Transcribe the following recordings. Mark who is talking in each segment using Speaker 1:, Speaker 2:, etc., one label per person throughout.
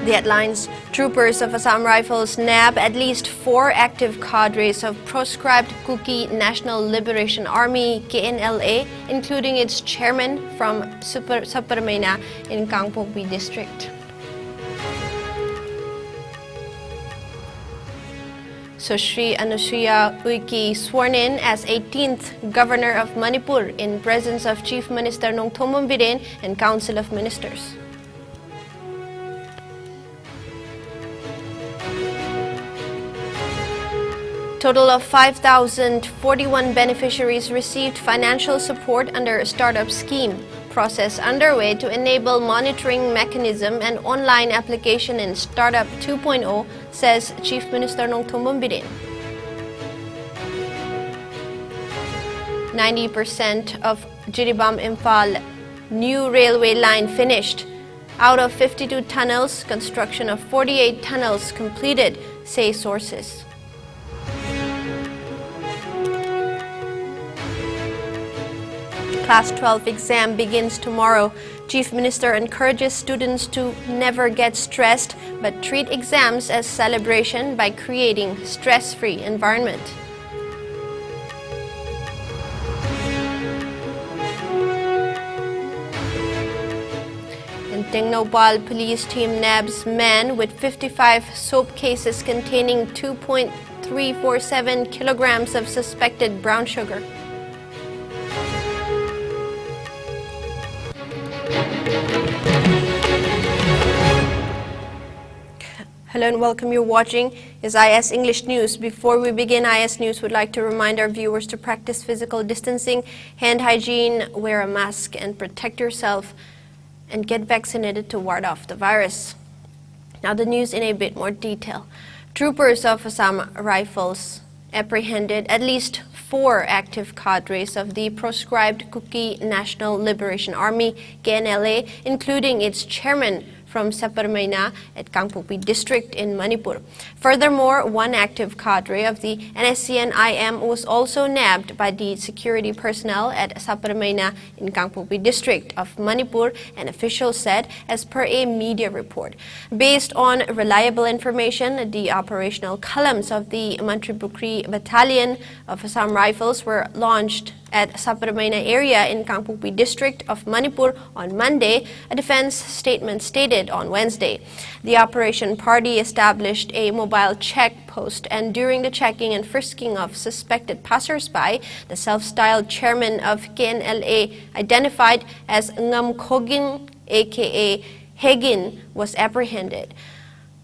Speaker 1: The headlines: troopers of Assam Rifles nab at least 4 active cadres of proscribed Kuki National Liberation Army (KNLA), including its chairman from Saparmaina in Kangpokpi district. Sushri Anusuya Uiki sworn in as 18th Governor of Manipur in presence of Chief Minister Nongthombam Biren and Council of Ministers. Total of 5,041 beneficiaries received financial support under a startup scheme. Process underway to enable monitoring mechanism and online application in Startup 2.0, says Chief Minister Nongthombam Biren. 90% of Jiribam Imphal new railway line finished. Out of 52 tunnels, construction of 48 tunnels completed, say sources. Class 12 exam begins tomorrow. Chief Minister encourages students to never get stressed but treat exams as celebration by creating stress-free environment. In Tingnopal, police team nabs man with 55 soap cases containing 2.347 kilograms of suspected brown sugar. Hello and welcome. You're watching is IS English News. Before we begin, IS News would like to remind our viewers to practice physical distancing, hand hygiene, wear a mask, and protect yourself and get vaccinated to ward off the virus. Now the news in a bit more detail. Troopers of Assam Rifles apprehended at least 4 active cadres of the proscribed Kuki National Liberation Army (KNLA), including its chairman from Saparmaina at Kangpokpi district in Manipur. Furthermore, 1 active cadre of the NSCN-IM was also nabbed by the security personnel at Saparmaina in Kangpokpi district of Manipur, an official said, as per a media report. Based on reliable information, the operational columns of the Mantripukri Battalion of Assam Rifles were launched at Saparmaina area in Kangpokpi district of Manipur on Monday, a defense statement stated on Wednesday. The operation party established a mobile check post, and during the checking and frisking of suspected passers-by, the self-styled chairman of KNLA, identified as Ngam Khogin aka Hegin, was apprehended.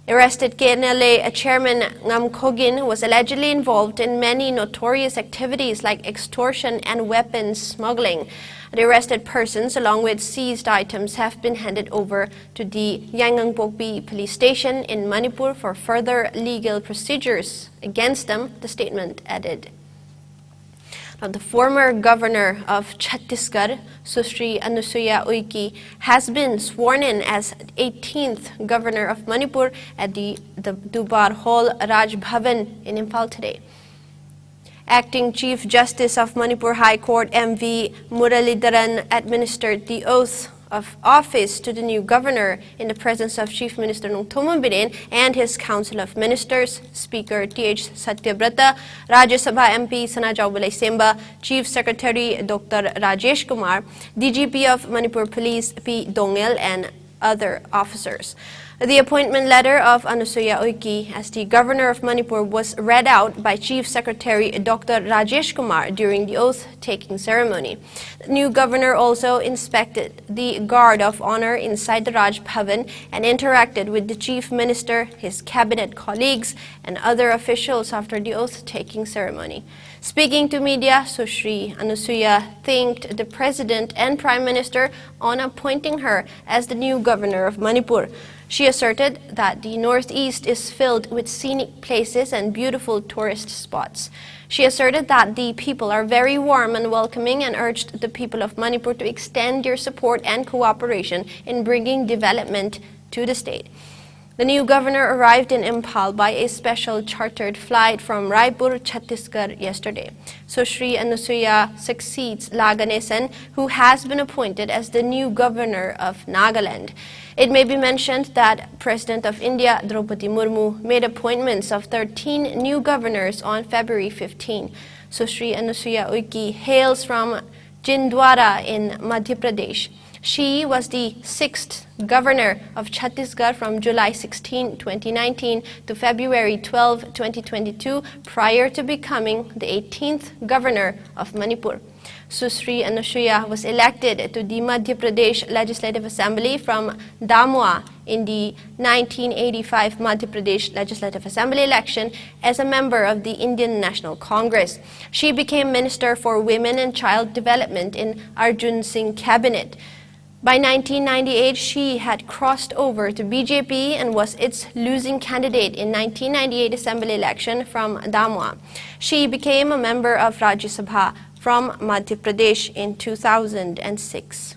Speaker 1: Arrested KNLA chairman Ngam Khogin was allegedly involved in many notorious activities like extortion and weapons smuggling. The arrested persons, along with seized items, have been handed over to the Yanggangpokpi police station in Manipur for further legal procedures against them, the statement added. Now, the former governor of Chhattisgarh, Sushri Anusuya Uiki, has been sworn in as 18th governor of Manipur at the Dubar Hall Raj Bhavan in Imphal today. Acting Chief Justice of Manipur High Court M.V. Muralidharan administered the oath of office to the new governor in the presence of Chief Minister Nongthombam Biren and his Council of Ministers, Speaker T.H. Satyabrata, Rajya Sabha MP Sanajau Balaisemba, Chief Secretary Dr. Rajesh Kumar, DGP of Manipur Police P. Dongel, and other officers. The appointment letter of Anusuya Uiki as the governor of Manipur was read out by Chief Secretary Dr. Rajesh Kumar during the oath-taking ceremony. The new governor also inspected the guard of honor inside the Raj Bhavan and interacted with the Chief Minister, his cabinet colleagues, and other officials after the oath-taking ceremony. Speaking to media, Sushri Anusuya thanked the President and Prime Minister on appointing her as the new governor of Manipur. She asserted that the Northeast is filled with scenic places and beautiful tourist spots. She asserted that the people are very warm and welcoming and urged the people of Manipur to extend their support and cooperation in bringing development to the state. The new governor arrived in Imphal by a special chartered flight from Raipur, Chhattisgarh yesterday. Sushri Anusuya succeeds Laganesan, who has been appointed as the new governor of Nagaland. It may be mentioned that President of India, Draupadi Murmu, made appointments of 13 new governors on February 15. Sushri Anusuya Uiki hails from Chindwara in Madhya Pradesh. She was the 6th governor of Chhattisgarh from July 16, 2019 to February 12, 2022, prior to becoming the 18th governor of Manipur. Susri Anusuya was elected to the Madhya Pradesh Legislative Assembly from Damua in the 1985 Madhya Pradesh Legislative Assembly election as a member of the Indian National Congress. She became Minister for Women and Child Development in Arjun Singh cabinet. By 1998, she had crossed over to BJP and was its losing candidate in 1998 Assembly election from Damua. She became a member of Rajya Sabha from Madhya Pradesh in 2006.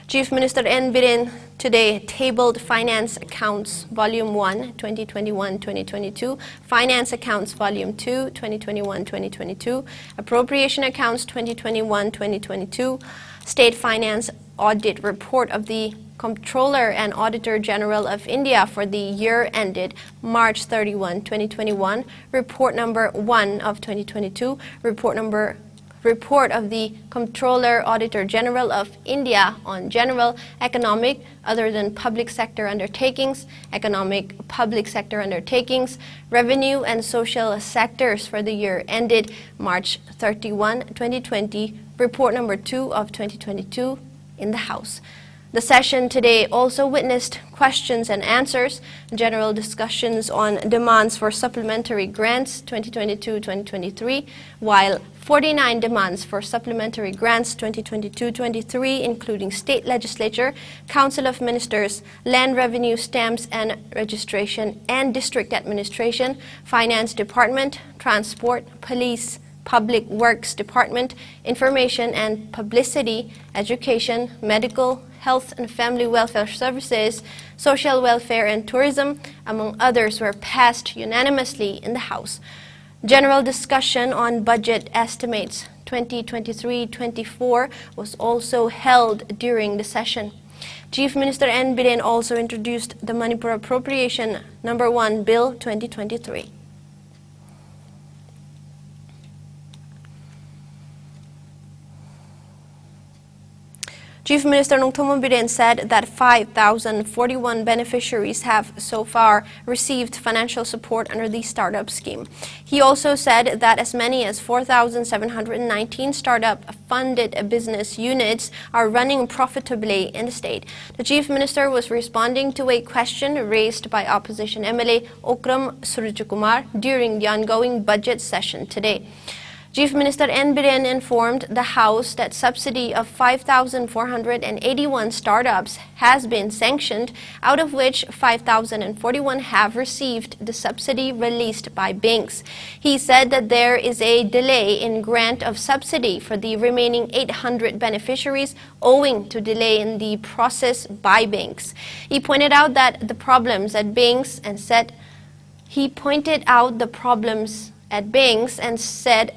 Speaker 1: Chief Minister N. Biren today tabled Finance Accounts Volume 1, 2021-2022, Finance Accounts Volume 2, 2021-2022, Appropriation Accounts 2021-2022, State Finance Audit Report of the Comptroller and Auditor General of India for the year ended March 31, 2021, Report Number 1 of 2022, Report of the Comptroller Auditor General of India on general economic other than public sector undertakings, economic public sector undertakings, revenue and social sectors for the year ended March 31, 2020, Report Number 2 of 2022 in the House. The session today also witnessed questions and answers, general discussions on demands for supplementary grants 2022-2023, while 49 demands for supplementary grants 2022-23, including state legislature, council of ministers, land revenue stamps and registration, and district administration, finance department, transport, police, Public Works Department, Information and Publicity, Education, Medical, Health and Family Welfare Services, Social Welfare and Tourism, among others, were passed unanimously in the House. General discussion on budget estimates 2023-24 was also held during the session. Chief Minister N. Biren also introduced the Manipur Appropriation Number 1 Bill 2023. Chief Minister Nongthomo Biren said that 5,041 beneficiaries have so far received financial support under the startup scheme. He also said that as many as 4,719 startup-funded business units are running profitably in the state. The Chief Minister was responding to a question raised by opposition MLA Okram Surjakumar during the ongoing budget session today. Chief Minister N. Biren informed the House that subsidy of 5,481 startups has been sanctioned, out of which 5,041 have received the subsidy released by banks. He said that there is a delay in grant of subsidy for the remaining 800 beneficiaries owing to delay in the process by banks. He pointed out that the problems at banks and said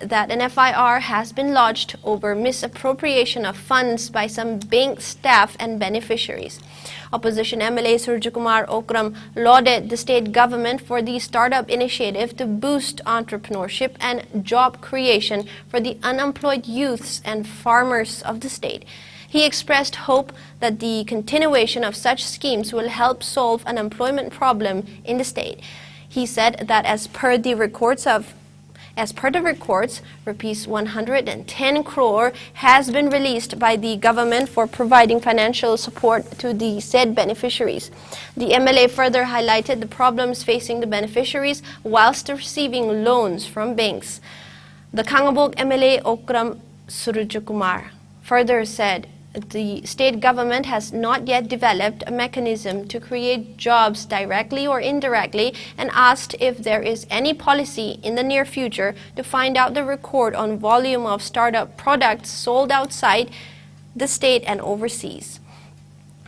Speaker 1: that an FIR has been lodged over misappropriation of funds by some bank staff and beneficiaries. Opposition MLA Surjakumar Okram lauded the state government for the startup initiative to boost entrepreneurship and job creation for the unemployed youths and farmers of the state. He expressed hope that the continuation of such schemes will help solve unemployment problem in the state. He said that as per the records, Rs 110 crore has been released by the government for providing financial support to the said beneficiaries. The MLA further highlighted the problems facing the beneficiaries whilst receiving loans from banks. The Kangabog MLA Okram Surjakumar further said the state government has not yet developed a mechanism to create jobs directly or indirectly, and asked if there is any policy in the near future to find out the record on volume of startup products sold outside the state and overseas.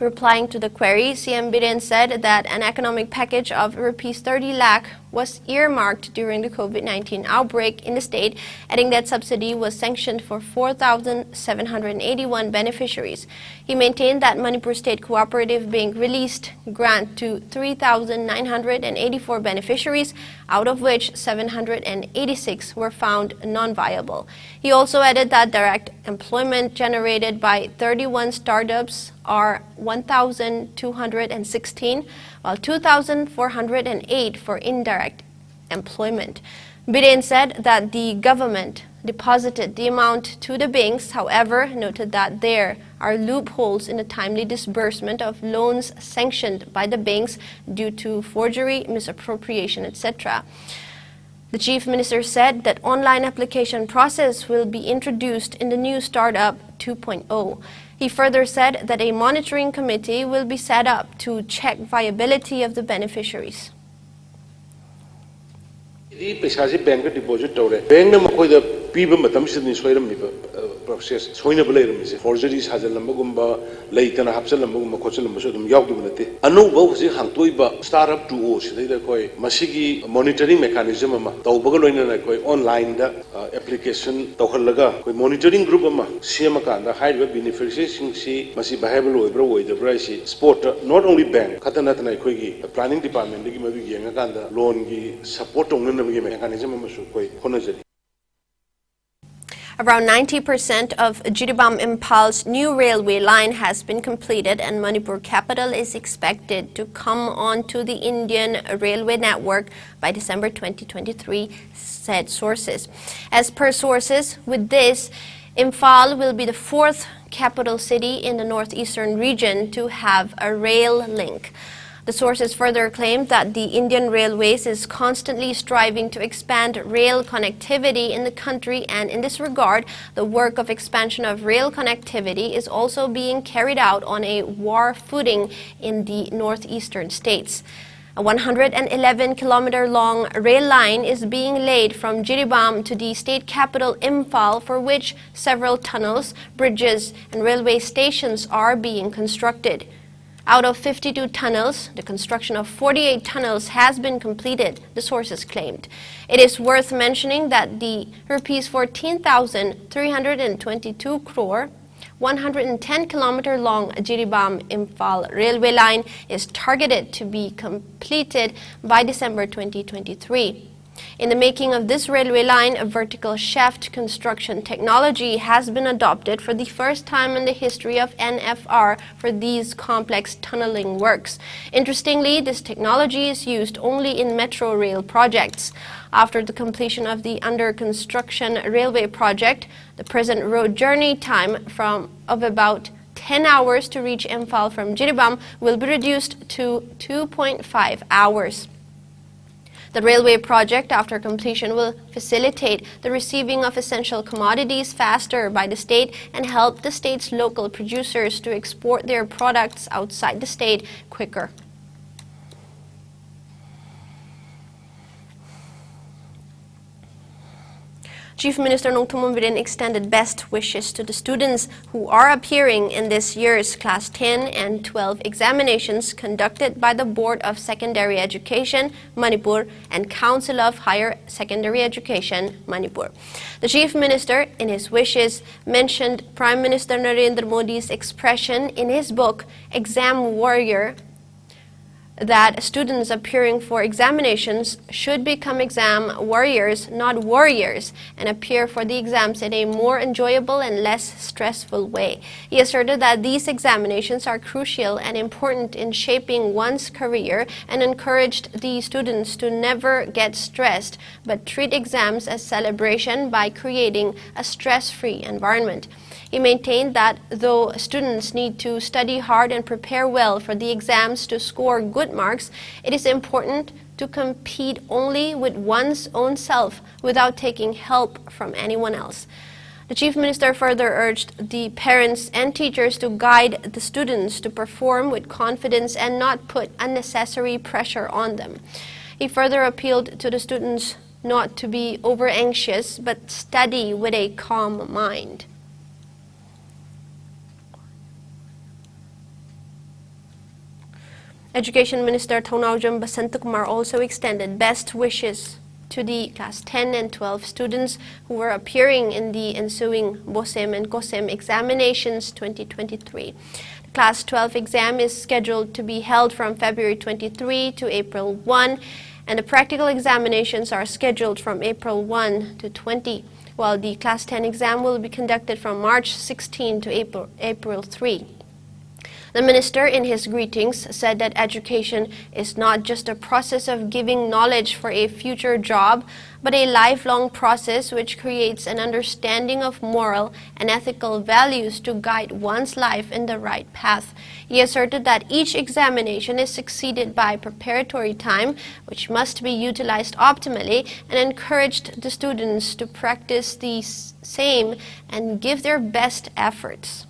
Speaker 1: Replying to the query, CM Biren said that an economic package of rupees 30 lakh was earmarked during the COVID-19 outbreak in the state, adding that subsidy was sanctioned for 4,781 beneficiaries. He maintained that Manipur State Cooperative Bank released grant to 3,984 beneficiaries, out of which 786 were found non-viable. He also added that direct employment generated by 31 startups are 1,216, while 2,408 for indirect employment. Biren said that the government deposited the amount to the banks, however, noted that there are loopholes in the timely disbursement of loans sanctioned by the banks due to forgery, misappropriation, etc. The Chief Minister said that online application process will be introduced in the new Startup 2.0. He further said that a monitoring committee will be set up to check viability of the beneficiaries.
Speaker 2: Bank deposit process forgeries laitana startup monitoring mechanism online application monitoring group beneficiaries sport not only bank planning department loan support mechanism.
Speaker 1: Around 90% of Jiribam-Imphal's new railway line has been completed, and Manipur capital is expected to come onto the Indian railway network by December 2023, said sources. As per sources, with this, Imphal will be the fourth capital city in the northeastern region to have a rail link. The sources further claimed that the Indian Railways is constantly striving to expand rail connectivity in the country, and in this regard, the work of expansion of rail connectivity is also being carried out on a war footing in the northeastern states. A 111-kilometer-long rail line is being laid from Jiribam to the state capital Imphal, for which several tunnels, bridges, and railway stations are being constructed. Out of 52 tunnels, the construction of 48 tunnels has been completed, the sources claimed. It is worth mentioning that the rupees 14,322 crore, 110-kilometer-long Jiribam-Imphal railway line is targeted to be completed by December 2023. In the making of this railway line, a vertical shaft construction technology has been adopted for the first time in the history of NFR for these complex tunneling works. Interestingly, this technology is used only in metro rail projects. After the completion of the under-construction railway project, the present road journey time of about 10 hours to reach Imphal from Jiribam will be reduced to 2.5 hours. The railway project, after completion, will facilitate the receiving of essential commodities faster by the state and help the state's local producers to export their products outside the state quicker. Chief Minister Nongthombam Biren extended best wishes to the students who are appearing in this year's Class 10 and 12 examinations conducted by the Board of Secondary Education, Manipur, and Council of Higher Secondary Education, Manipur. The Chief Minister, in his wishes, mentioned Prime Minister Narendra Modi's expression in his book, Exam Warrior, that students appearing for examinations should become exam warriors, not warriors, and appear for the exams in a more enjoyable and less stressful way. He asserted that these examinations are crucial and important in shaping one's career, and encouraged the students to never get stressed, but treat exams as celebration by creating a stress-free environment. He maintained that though students need to study hard and prepare well for the exams to score good marks, it is important to compete only with one's own self without taking help from anyone else. The Chief Minister further urged the parents and teachers to guide the students to perform with confidence and not put unnecessary pressure on them. He further appealed to the students not to be over-anxious but study with a calm mind. Education Minister Thonawjam Basantakumar also extended best wishes to the Class 10 and 12 students who were appearing in the ensuing BOSEM and COSEM examinations 2023. The Class 12 exam is scheduled to be held from February 23 to April 1, and the practical examinations are scheduled from April 1 to 20, while the Class 10 exam will be conducted from March 16 to April 3. The minister, in his greetings, said that education is not just a process of giving knowledge for a future job, but a lifelong process which creates an understanding of moral and ethical values to guide one's life in the right path. He asserted that each examination is succeeded by preparatory time, which must be utilized optimally, and encouraged the students to practice the same and give their best efforts.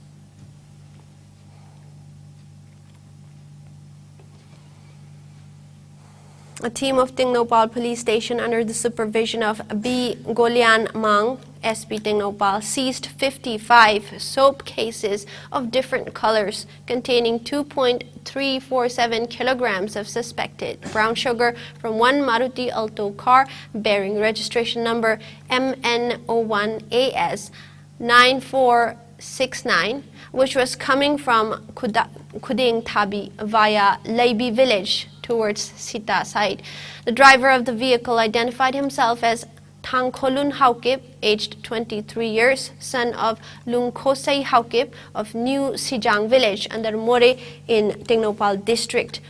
Speaker 1: A team of Tingnopal Police Station under the supervision of B. Golian Mang, SP Tingnopal, seized 55 soap cases of different colors containing 2.347 kilograms of suspected brown sugar from one Maruti Alto car bearing registration number MN01AS 9469, which was coming from Kuding Tabi via Leibi village towards Sita side. The driver of the vehicle identified himself as Tangkolun Haukip, aged 23 years, son of Lungkosei Haukip of New Sijang village under More in Tingnopal district.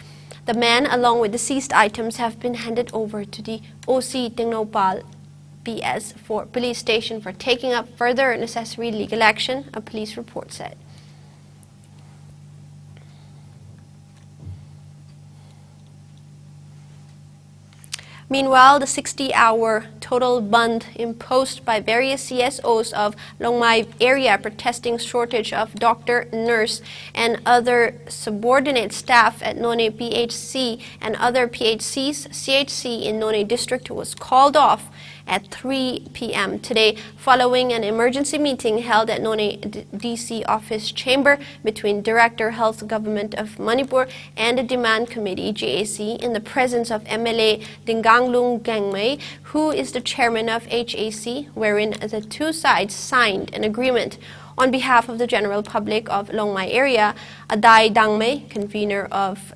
Speaker 1: The man, along with the seized items, have been handed over to the OC Tingnopal PS for police station for taking up further necessary legal action, a police report said. Meanwhile, the 60-hour total band imposed by various CSOs of Longmai area protesting shortage of doctor, nurse, and other subordinate staff at Nonay PHC and other PHCs, CHC in Nonay district was called off at 3 p.m. today following an emergency meeting held at Nonay DC office chamber between Director Health Government of Manipur and the Demand Committee GAC in the presence of MLA Dinganglung Gangmei, who is the chairman of HAC, wherein the two sides signed an agreement. On behalf of the general public of Longmai area, Adai Dangmei, convener of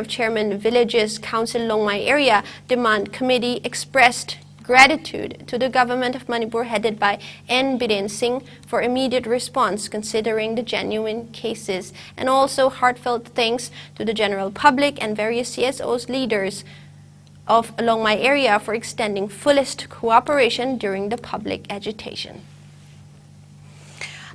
Speaker 1: Chairman Villages Council Longmai Area Demand Committee, expressed gratitude to the government of Manipur headed by N. Biren Singh for immediate response considering the genuine cases, and also heartfelt thanks to the general public and various CSOs leaders of Longmai Area for extending fullest cooperation during the public agitation.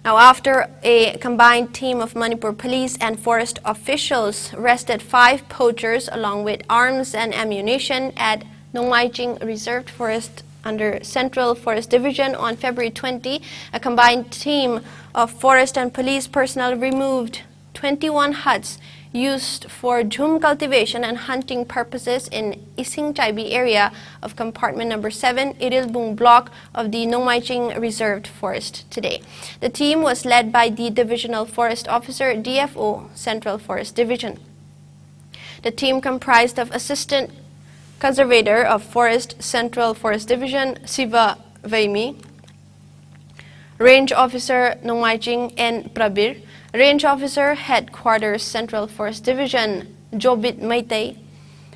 Speaker 1: Now, after a combined team of Manipur police and forest officials arrested 5 poachers along with arms and ammunition at Nongmaijing Reserved Forest under Central Forest Division on February 20, a combined team of forest and police personnel removed 21 huts used for jhum cultivation and hunting purposes in Isingchaibi area of compartment number 7, Irilbung block of the Nongmaijing Reserved Forest today. The team was led by the Divisional Forest Officer, DFO, Central Forest Division. The team comprised of Assistant Conservator of Forest, Central Forest Division, Siva Vaimi, Range Officer, Nongmaijing N. Prabir, Range Officer, Headquarters, Central Forest Division, Jobit Maitei,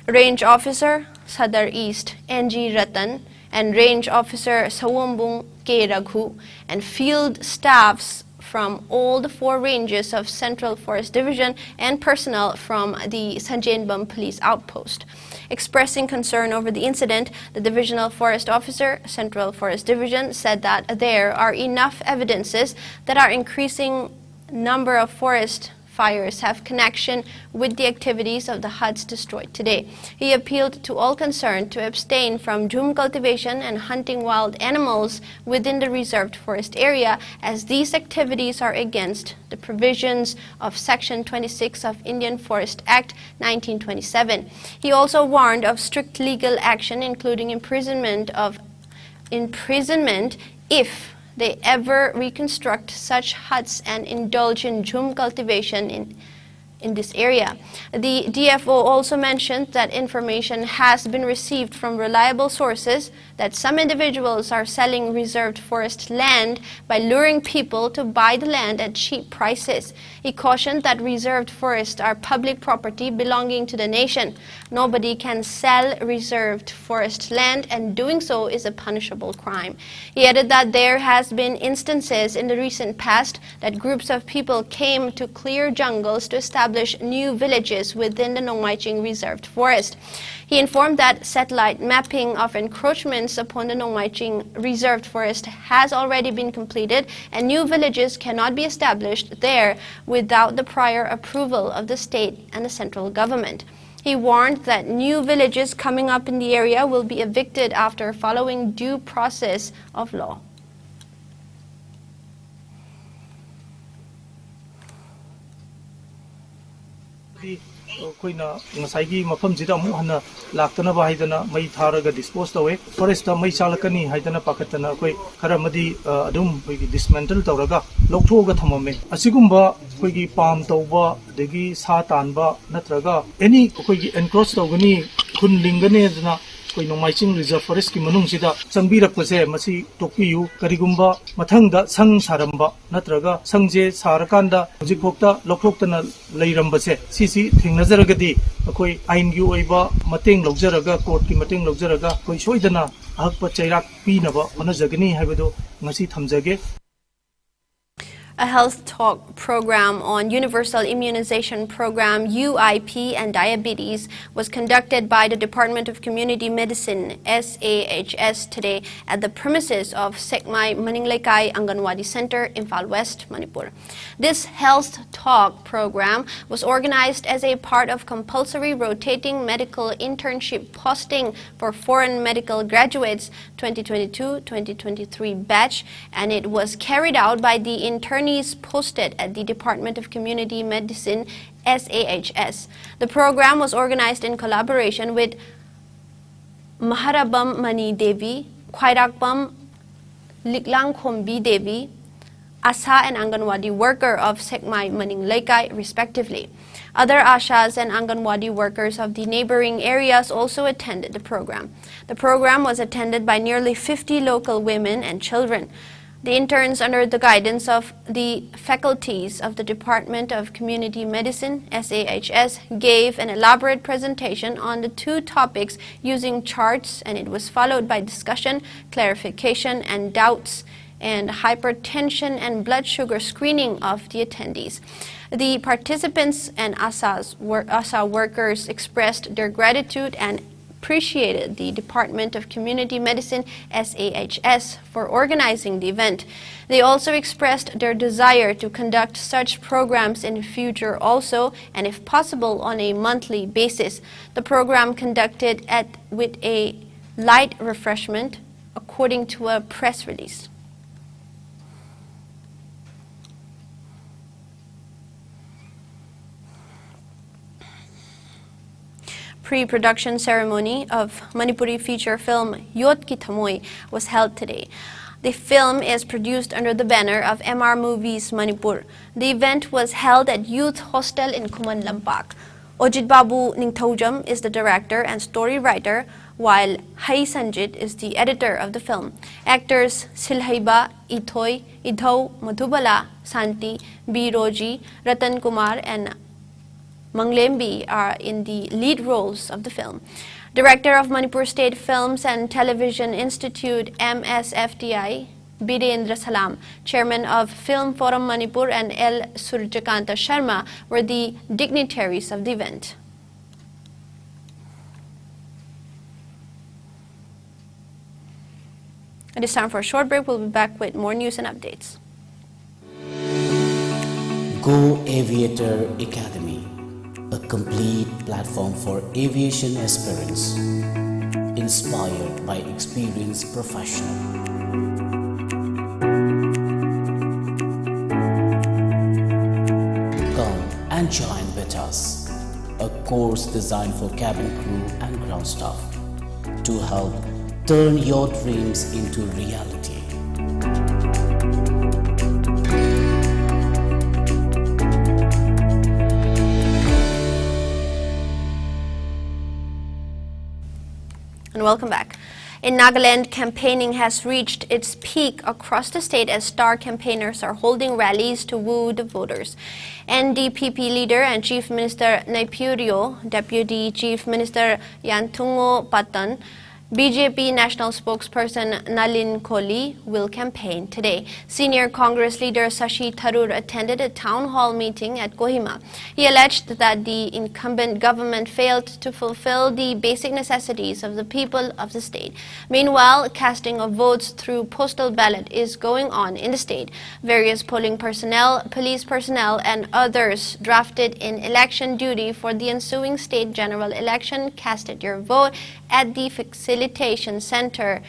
Speaker 1: Range Officer, Sadar East, NG Ratan, and Range Officer, Sawombung K. Raghu, and field staffs from all the 4 ranges of Central Forest Division and personnel from the Sanjainbam Police Outpost. Expressing concern over the incident, the Divisional Forest Officer, Central Forest Division, said that there are enough evidences that are increasing number of forest fires have connection with the activities of the huts destroyed today. He appealed to all concerned to abstain from jhum cultivation and hunting wild animals within the reserved forest area, as these activities are against the provisions of Section 26 of Indian Forest Act 1927. He also warned of strict legal action, including imprisonment if they ever reconstruct such huts and indulge in jhum cultivation in this area. The DFO also mentioned that information has been received from reliable sources that some individuals are selling reserved forest land by luring people to buy the land at cheap prices. He cautioned that reserved forests are public property belonging to the nation. Nobody can sell reserved forest land, and doing so is a punishable crime. He added that there has been instances in the recent past that groups of people came to clear jungles to establish new villages within the Nongmaiching Reserved Forest. He informed that satellite mapping of encroachments upon the Nongmaiching Reserved Forest has already been completed, and new villages cannot be established there without the prior approval of the state and the central government. He warned that new villages coming up in the area will be evicted after following due process of law.
Speaker 3: Koina ngasai mafam jida mu hana laktana ba haidana mai tharaga dispose tawe forest mai chalakani haidana pakatana koi karamadi adum koi dismantle tawraga lokthoga thamame asigumba koi palm tawba degi sa tanba natraga any koi encroach tawgani khun lingane dana koi Nongmaiching Reserve Forest ki manung sida changbirakpase masi tokpiyu karigumba mathangda sang saramba natraga sangje sarakanda hojikphokta lokhoktana leirambase sisi thingnazaragadi koi ain gi oiba mateng logjaraga court ki mateng logjaraga koi soidana ahakpa chairak pinaba honajagani haibado ngasi thamjage.
Speaker 1: A health talk program on Universal Immunization Program UIP and diabetes was conducted by the Department of Community Medicine SAHS today at the premises of Sekmai Maninglekai Anganwadi Center, Imphal West, Manipur. This health talk program was organized as a part of compulsory rotating medical internship posting for foreign medical graduates 2022-2023 batch, and it was carried out by the internees posted at the Department of Community Medicine SAHS. The program was organized in collaboration with Maharabam Mani Devi, Khwairakbam Liklang Khombi Devi, Asa and Anganwadi worker of Sekmai Maninglekai, respectively. Other Ashas and Anganwadi workers of the neighboring areas also attended the program. The program was attended by nearly 50 local women and children. The interns, under the guidance of the faculties of the Department of Community Medicine, SAHS, gave an elaborate presentation on the two topics using charts, and it was followed by discussion, clarification, and doubts, and hypertension and blood sugar screening of the attendees. The participants and ASA workers expressed their gratitude and appreciated the Department of Community Medicine SAHS for organizing the event. They also expressed their desire to conduct such programs in the future also, and if possible on a monthly basis. The program conducted with a light refreshment, according to a press release. Pre-production ceremony of Manipuri feature film Yot Ki Thamoi was held today. The film is produced under the banner of MR Movies Manipur. The event was held at Youth Hostel in Kuman Lampak. Ojit Babu Ningthaujam is the director and story writer, while Hai Sanjit is the editor of the film. Actors Silhaiba, Ithoi, Idhau, Madhubala, Santi, Biroji, Ratan Kumar and Manglembi are in the lead roles of the film. Director of Manipur State Films and Television Institute, MSFTI, Bidendra Salam, Chairman of Film Forum Manipur, and L. Surjakanta Sharma were the dignitaries of the event. It is time for a short break. We'll be back with more news and updates.
Speaker 4: Go Aviator Academy, a complete platform for aviation aspirants, inspired by experienced professionals. Come and join with us, a course designed for cabin crew and ground staff to help turn your dreams into reality.
Speaker 1: And welcome back. In Nagaland, campaigning has reached its peak across the state as star campaigners are holding rallies to woo the voters. NDPP leader and Chief Minister Naipurio, Deputy Chief Minister Yantungo Patan, BJP National Spokesperson Nalin Kohli will campaign today. Senior Congress leader Shashi Tharoor attended a town hall meeting at Kohima. He alleged that the incumbent government failed to fulfill the basic necessities of the people of the state. Meanwhile, casting of votes through postal ballot is going on in the state. Various polling personnel, police personnel, and others drafted in election duty for the ensuing state general election casted your vote at the facilitation center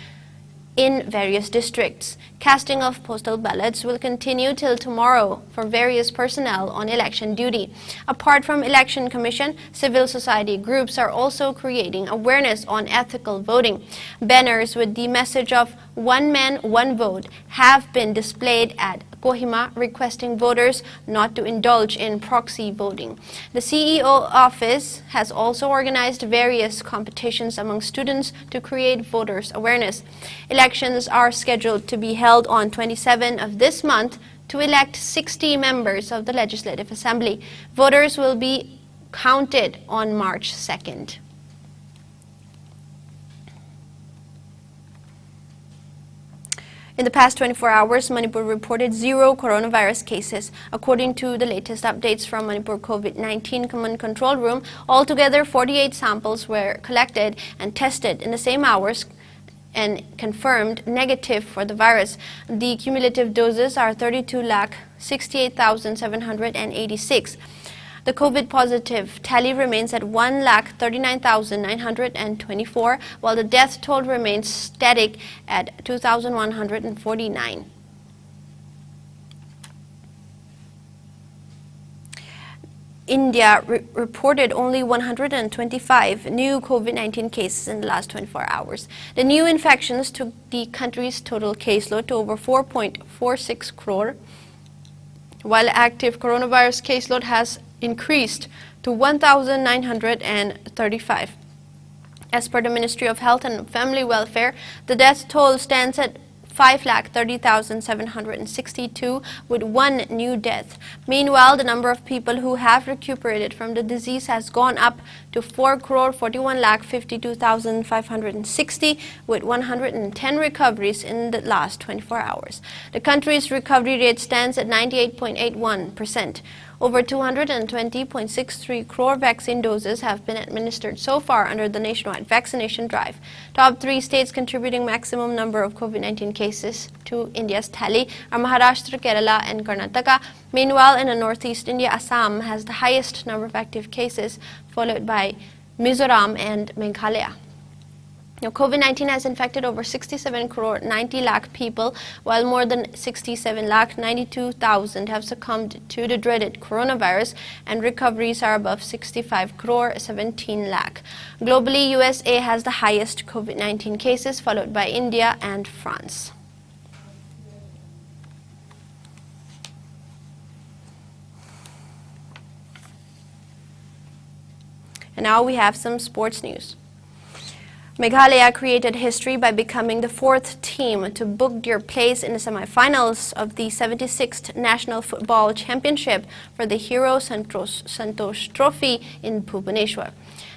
Speaker 1: in various districts. Casting of postal ballots will continue till tomorrow for various personnel on election duty. Apart from Election Commission, civil society groups are also creating awareness on ethical voting. Banners with the message of "One man, one vote" have been displayed at Kohima, requesting voters not to indulge in proxy voting. The CEO office has also organized various competitions among students to create voters' awareness. Elections are scheduled to be held on 27 of this month to elect 60 members of the Legislative Assembly. Voters will be counted on March 2nd. In the past 24 hours, Manipur reported 0 coronavirus cases. According to the latest updates from Manipur COVID-19 Command Control Room, altogether 48 samples were collected and tested in the same hours and confirmed negative for the virus. The cumulative doses are 32,68,786. The COVID positive tally remains at 1,39,924, while the death toll remains static at 2,149. India reported only 125 new COVID-19 cases in the last 24 hours. The new infections took the country's total caseload to over 4.46 crore, while active coronavirus caseload has increased to 1,935. As per the Ministry of Health and Family Welfare, the death toll stands at 5,30,762 with 1 new death. Meanwhile, the number of people who have recuperated from the disease has gone up to 4,41,52,560 with 110 recoveries in the last 24 hours. The country's recovery rate stands at 98.81%. Over 220.63 crore vaccine doses have been administered so far under the nationwide vaccination drive. Top 3 states contributing maximum number of COVID-19 cases to India's tally are Maharashtra, Kerala, and Karnataka. Meanwhile, in the northeast India, Assam has the highest number of active cases, followed by Mizoram and Meghalaya. Now, COVID-19 has infected over 67 crore 90 lakh people, while more than 67 lakh 92,000 have succumbed to the dreaded coronavirus, and recoveries are above 65 crore 17 lakh. Globally, USA has the highest COVID-19 cases, followed by India and France. And now we have some sports news. Meghalaya created history by becoming the 4th team to book their place in the semifinals of the 76th National Football Championship for the Hero Santosh Trophy in Bhubaneswar.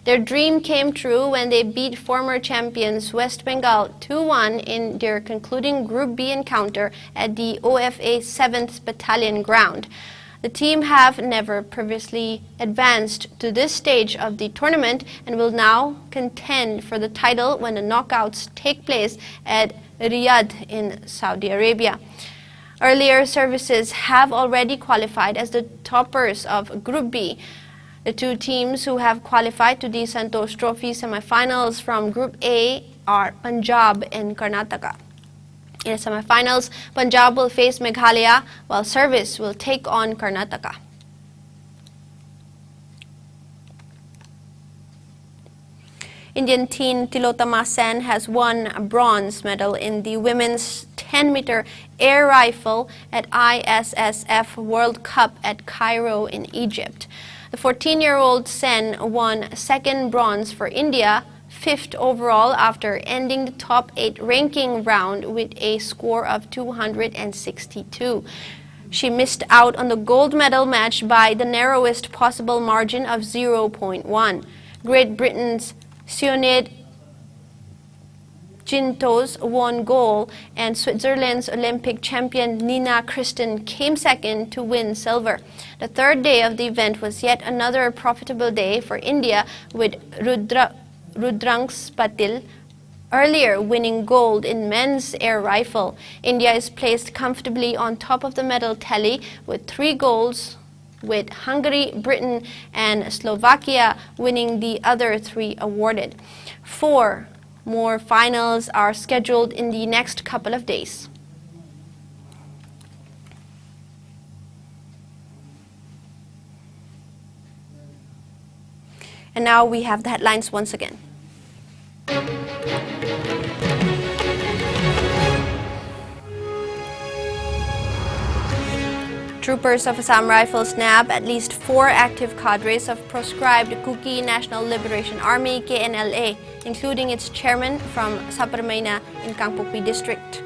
Speaker 1: Their dream came true when they beat former champions West Bengal 2-1 in their concluding Group B encounter at the OFA 7th Battalion ground. The team have never previously advanced to this stage of the tournament and will now contend for the title when the knockouts take place at Riyadh in Saudi Arabia. Earlier services have already qualified as the toppers of Group B. The two teams who have qualified to the Santosh Trophy semifinals from Group A are Punjab and Karnataka. In the semifinals, Punjab will face Meghalaya, while Service will take on Karnataka. Indian teen Tilotama Sen has won a bronze medal in the women's 10-meter air rifle at ISSF World Cup at Cairo in Egypt. The 14-year-old Sen won second bronze for India, fifth overall after ending the top 8 ranking round with a score of 262. She missed out on the gold medal match by the narrowest possible margin of 0.1. Great Britain's Sioned Gintos won gold, and Switzerland's Olympic champion Nina Christen came second to win silver. The third day of the event was yet another profitable day for India, with Rudranks Patil earlier winning gold in men's air rifle. India is placed comfortably on top of the medal tally with 3 golds, with Hungary, Britain, and Slovakia winning the other 3 awarded. 4 more finals are scheduled in the next couple of days. And now we have the headlines once again. Troopers of Assam Rifles nab at least 4 active cadres of proscribed Kuki National Liberation Army KNLA, including its chairman from Saparmaina in Kangpokpi district.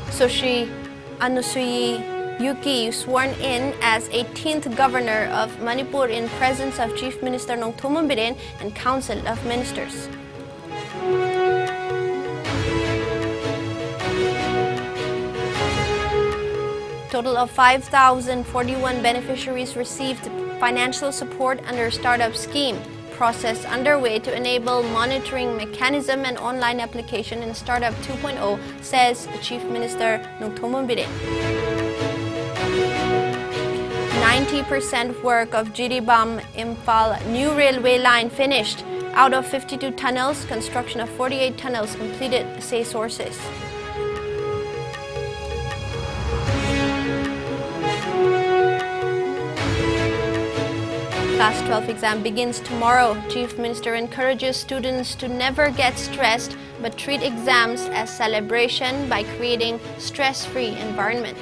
Speaker 1: Sushri Anusuyi Yuki sworn in as 18th governor of Manipur in presence of Chief Minister Nongthombam Biren and Council of Ministers. Total of 5,041 beneficiaries received financial support under startup scheme. Process underway to enable monitoring mechanism and online application in Startup 2.0, says Chief Minister Nongthombam Biren. 90% work of Jiribam Imphal new railway line finished. Out of 52 tunnels, construction of 48 tunnels completed, say sources. Class 12 exam begins tomorrow. Chief Minister encourages students to never get stressed but treat exams as celebration by creating stress-free environment.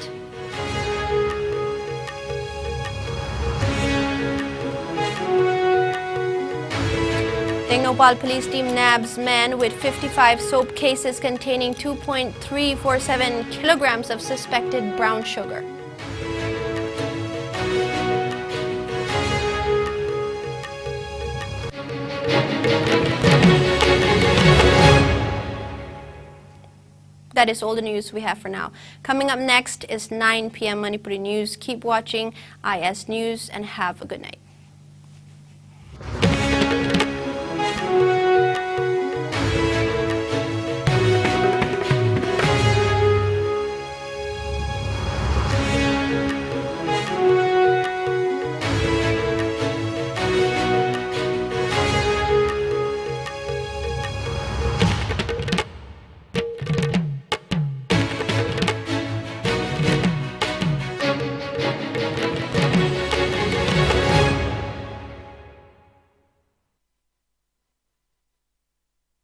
Speaker 1: Tengnopal police team nabs man with 55 soap cases containing 2.347 kilograms of suspected brown sugar. That is all the news we have for now. Coming up next is 9 p.m. Manipuri News. Keep watching IS News and have a good night.